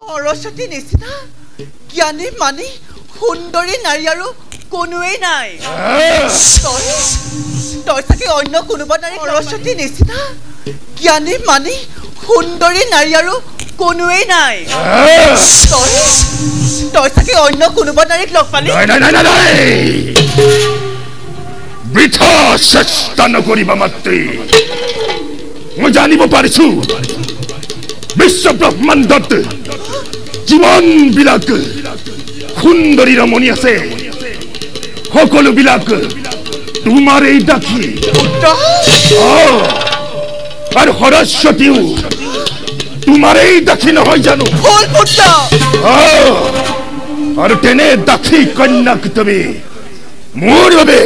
সৰস্বতী নিচিনা জ্ঞানী মানি সুন্দৰী নাৰী আৰু কোনোৱেই নাই তই চাগে অন্য কোনোবা নাৰী সৰস্বতী নিচিনা জ্ঞানী মানি সুন্দৰী নাৰী আৰু কোনোৱেই নাই তই চাগে অন্য কোনোবা নাৰীক লগ পালি বৃথা চেষ্টা নকৰিবা মাতৃ মই জানিব পাৰিছো বিশ্ব ব্ৰহ্মাণ্ডত যিমান বিলাক সুন্দৰী ৰমণী আছে সকলোবিলাক তোমাৰ এই দাসী আৰু সৰস্বতীও তোমাৰ এই দাসী নহয় জানো আৰু তেনে দাসী কন্যাক তুমি মোৰ বাবে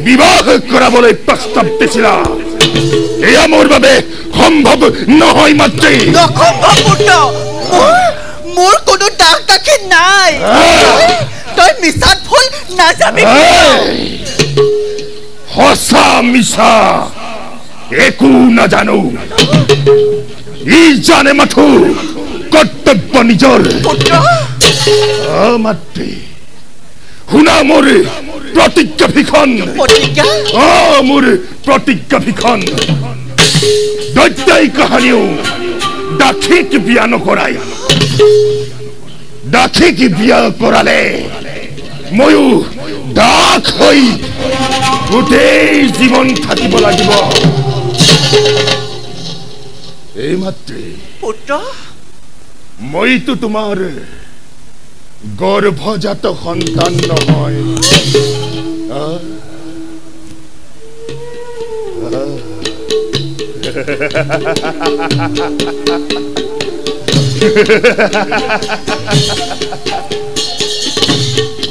বিবাহ কৰাবলৈ প্ৰস্তাৱ দিছিলা এয়া মোৰ বাবে সম্ভৱ নহয় মাতৃ মোৰ কোনো দাস দাসী নাই তই মিছাত ভুল নাযাবি সঁচা মিছা একো নাজানো ই জানে মাথো কৰ্তব্য নিজৰ মাতৃ শুনা মোৰ প্ৰতিজ্ঞা ভিখন মোৰ প্ৰতিজ্ঞা ভিখন দৈত্যাই কাহানিও দাসীক বিয়া নকৰাই দাসীক বিয়া কৰালে ময়ো দাস হৈ গোটেই জীৱন থাকিব লাগিব এই মাতৃ পুত্ৰ মইতো তোমাৰ গৰ্ভজাত সন্তান নহয়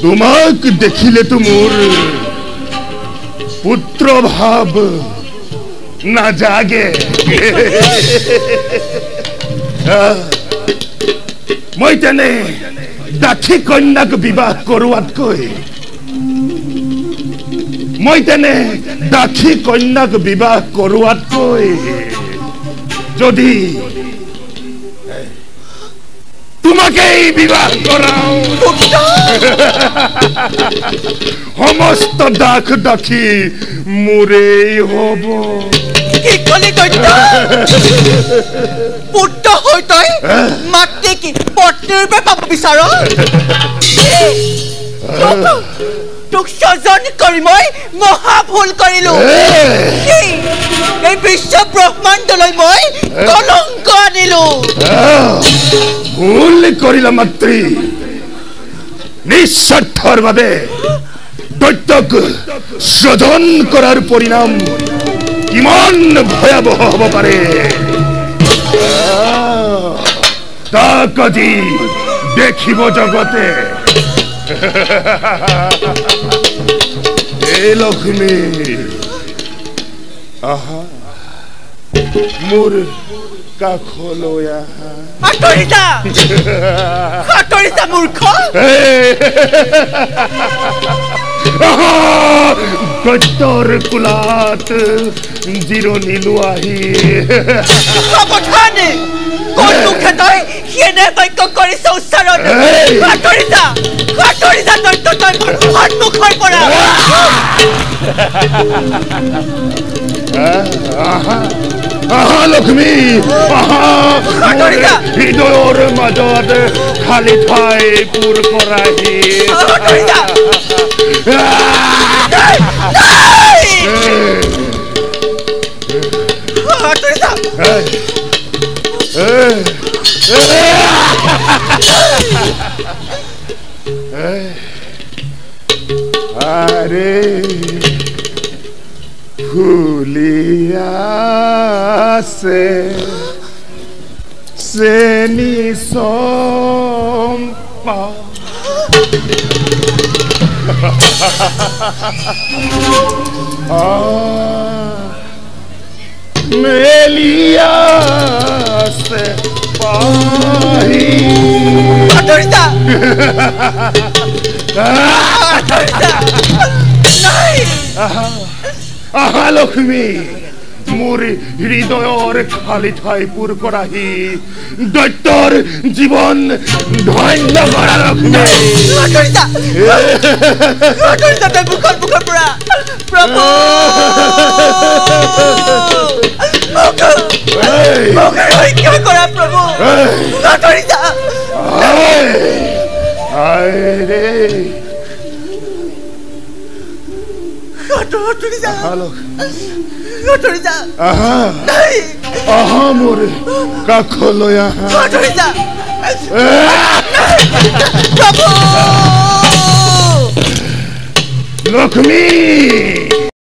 তোমাক দেখিলেতো মোৰ পুত্ৰ ভাৱ নাজাগে মই তেনে দাসী কন্যাক বিবাহ কৰোৱাতকৈ যদি তোমাকেই বিবাহ কৰাও সমস্ত দাস দাসী মোৰেই হ'ব পুত্ৰ হৈ তই মাতৃ কি পত্নীৰ পৰা পাব বিচাৰ তোক স্বজন কৰি মই মহা ভুল কৰিলো এই বিশ্ব ব্ৰহ্মাণ্ডলৈ মই কলংক আনিলো ভুল কৰিলা মাতৃ নিস্বাৰ্থৰ বাবে দৈত্যক স্বজন কৰাৰ পৰিণাম কিমান ভয়াবহ হ'ব পাৰে তাক আজি দেখিব জগতে হে লক্ষ্মী আহা মোৰ কাষলৈ আহা আঁতৰিছা মূৰ্খ দৈত্যৰ কোলাত জিৰণি লোৱাহি সাৱধানে কোন মুখে তই সেনে বাক্য কৰিছ উচ্চাৰণ আঁতৰিছা দৈত্য তই সন্মুখৰ পৰা আহা লক্ষ্মী হৃদয়ৰ মাজত খালি ঠাই পূৰ কৰাহি আৰে ফুলিয়াছে চেনি চম্পা মেলিয়াছে পাহি আহা লক্ষ্মী মোৰ হৃদয়ৰ খালি ঠাই পূৰ কৰাহি দৈত্যৰ জীৱন ধন্য কৰা লক্ষ্মী প্ৰভু ৰক্ষা কৰা প্ৰভু আঁতৰিছা মোৰ কাষলৈ আহা লক্ষ্মী